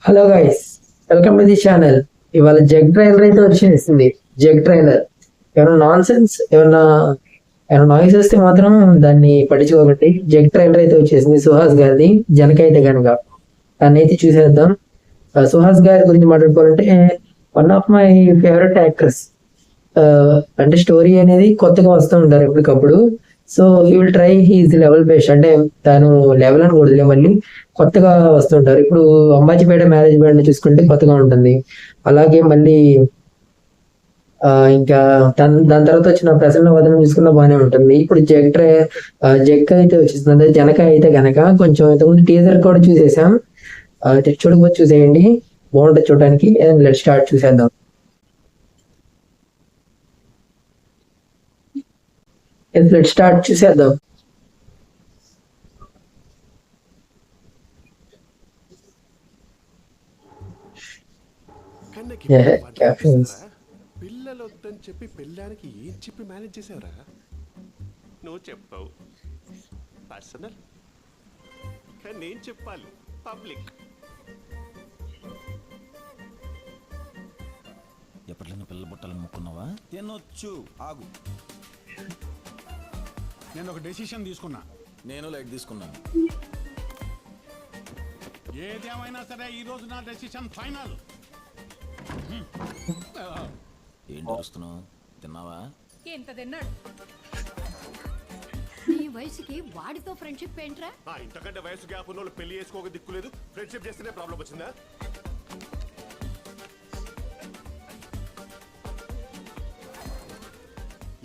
Hello guys, welcome to the channel. ఇవాళ jug trailer అయితే వచ్చేసింది. జగ్ ట్రైలర్ ఏమైనా నాన్ సెన్స్, ఏమైనా నాయిస్ వస్తే మాత్రం దాన్ని పట్టించుకోకండి. జగ్ ట్రైలర్ అయితే వచ్చేసింది సుహాస్ గారిది. జనకైతే కనుక దాన్ని అయితే చూసేద్దాం. సుహాస్ గారి గురించి మాట్లాడుకోవాలంటే one of my favourite actors. అంటే స్టోరీ అనేది కొత్తగా వస్తూ ఉంటారు ఎప్పటికప్పుడు. So he will try his level best. అంటే తను లెవెల్ అని కూడా మళ్ళీ కొత్తగా వస్తుంటారు. ఇప్పుడు అంబాజీపేట మ్యారేజ్ బ్యాండ్ చూసుకుంటే కొత్తగా ఉంటుంది. అలాగే మళ్ళీ ఇంకా దాని తర్వాత వచ్చిన ప్రసన్న వదనం చూసుకున్నా బాగానే ఉంటుంది. ఇప్పుడు జగ్ అయితే వచ్చేసింది. అంటే జనక అయితే కనుక కొంచెం ఇంతకుముందు టీజర్ కూడా చూసేసాం. చూడకపోతే చూసేయండి, బాగుంటుంది చూడడానికి. లెట్ స్టార్ట్ చూసేద్దాం. లెట్ స్టార్ట్ చూసేద్దాం. పిల్లలు వద్దని చెప్పి పెళ్ళానికి ఏం చెప్పి మేనేజ్ చేసావురా? నువ్వు చెప్తావు పర్సనల్, కానీ నేను చెప్పాలి పబ్లిక్. ఎప్పట్లైనా పిల్ల బుట్టలను ముక్కున్నావా? తినొచ్చు, ఆగు. నేను ఒక డెసిషన్ తీసుకున్నా. నేను లైట్ తీసుకున్నాను. ఏదేమైనా సరే ఈ రోజు నా డెసిషన్ ఫైనల్. ఏంటి చూస్తున్నావు? తిన్నావా? ఎంత తిన్నాడు? ఈ వయసుకి వాడితో ఫ్రెండ్షిప్ ఏంట్రా? ఇంతకంటే వయసు గ్యాప్ ఉన్న వాళ్ళు పెళ్లి చేసుకోక దిక్కులేదు, ఫ్రెండ్షిప్ చేస్తేనే ప్రాబ్లం వచ్చిందా?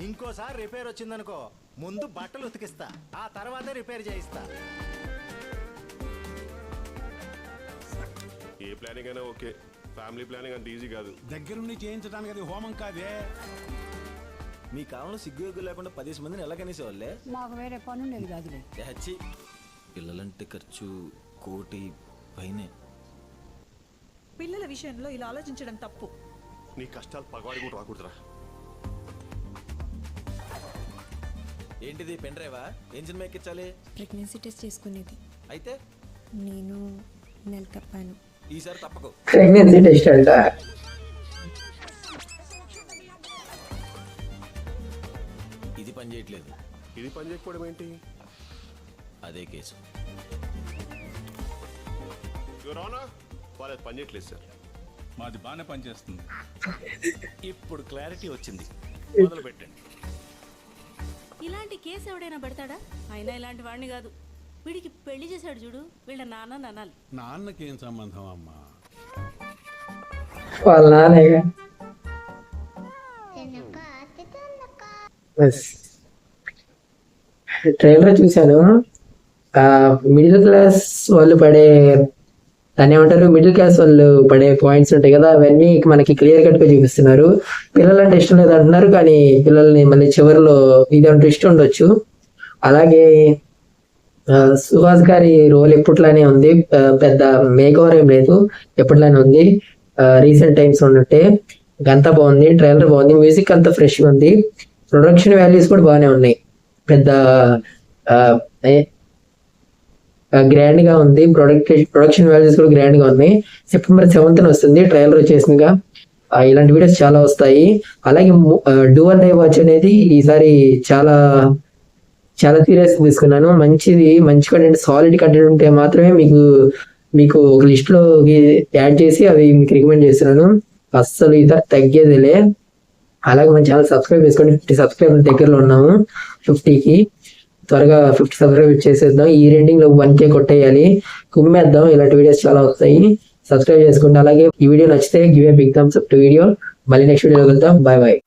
ఇంకోసారి రిపేర్ వచ్చిందనుకో, ముందు బట్టలు ఉతికిస్తా, ఆ తర్వాత రిపేర్ చేయిస్తా. ఏ ప్లానింగ్ అయినా ఓకే, ఫ్యామిలీ ప్లానింగ్ అంత ఈజీ కాదు. దగ్గరుండి చేయించడానికి అది హోమం కాదే. మీ కాలంలో సిగ్గు లేకుండా 10 మందిని ఎలా కనేసేవాళ్ళే? మాకు వేరే పని ఉండేది కాదులే. హచ్చి, పిల్లలంటే ఖర్చు 1 కోటి పైనే. పిల్లల విషయంలో ఇలా ఆలోచించడం తప్పు. నీ కష్టాలు పగవాడి కూడా రాకూడదురా. ఏంటిది పెన్ డ్రైవా? ఏం సినిమా ఎక్కించాలి? ప్రెగ్నెన్సీ టెస్ట్ చేసుకునేది. అయితే నేను నెల తప్పాను. ఈసారి తప్పకు. ప్రెగ్నెన్సీ టెస్ట్ అంట. ఇది పని చేయట్లేదు. ఇది పని చేయకపోవడం ఏంటి? అదే కేసు. వాళ్ళది పని చేయట్లేదు సార్. మాది బాగానే పనిచేస్తుంది. ఇప్పుడు క్లారిటీ వచ్చింది. మొదలు పెట్టండి. ఇలాంటి కేసు ఎవడైనా పెడతాడా? అయినా ఇలాంటి వాడిని కాదు. వీడికి పెళ్లి చేశాడు చూడు, వీళ్ళ నాన్న నానాలి. నాన్నకేం సంబంధం అమ్మా? వాళ్ళ నానేగా. ట్రైలర్ చూశాను. మిడిల్ క్లాస్ వాళ్ళు పడే దాన్ని ఏమంటారు, మిడిల్ క్లాస్ వాళ్ళు పడే పాయింట్స్ ఉంటాయి కదా, అవన్నీ మనకి క్లియర్ కట్ గా చూపిస్తున్నారు. పిల్లలంటే ఇష్టం లేదు అంటున్నారు, కానీ పిల్లల్ని మళ్ళీ చివరిలో ఇదంటూ ఇష్టం ఉండొచ్చు. అలాగే సుహాస్ గారి రోల్ ఎప్పట్లానే ఉంది, పెద్ద మేకవర్ ఏం లేదు, ఎప్పట్లానే ఉంది. రీసెంట్ టైమ్స్ ఉన్నట్టే అంతా బాగుంది. ట్రైలర్ బాగుంది, మ్యూజిక్ అంతా ఫ్రెష్ గా ఉంది, ప్రొడక్షన్ వాల్యూస్ కూడా బాగానే ఉన్నాయి. పెద్ద గ్రాండ్ గా ఉంది. ప్రొడక్షన్ వాల్యూస్ కూడా గ్రాండ్ గా ఉన్నాయి. September 7th వస్తుంది ట్రైలర్ వచ్చేసిందిగా. ఇలాంటి వీడియోస్ చాలా వస్తాయి. అలాగే డూ ఆర్ డై వాచ్ అనేది ఈసారి చాలా చాలా సీరియస్ తీసుకున్నాను. మంచి కంటెంట్, సాలిడ్ కంటెంట్ ఉంటే మాత్రమే మీకు ఒక లిస్ట్ లో యాడ్ చేసి అవి మీకు రికమెండ్ చేస్తున్నాను. అస్సలు ఇది తగ్గేదిలే. అలాగే మన ఛానల్ సబ్స్క్రైబ్ చేసుకోండి. 50 సబ్స్క్రైబర్ దగ్గరలో ఉన్నాము 50కి. త్వరగా 50 సబ్స్క్రైబ్ చేసేద్దాం. ఈ రెండింగ్ లో 1K కొట్టేయాలి, కుమ్మేద్దాం. ఇలాంటి వీడియోస్ చాలా వస్తాయి, సబ్స్క్రైబ్ చేసుకోండి. అలాగే ఈ వీడియో నచ్చితే give a big thumbs up to video. మళ్ళీ నెక్స్ట్ వీడియో వెళ్తాం. Bye bye.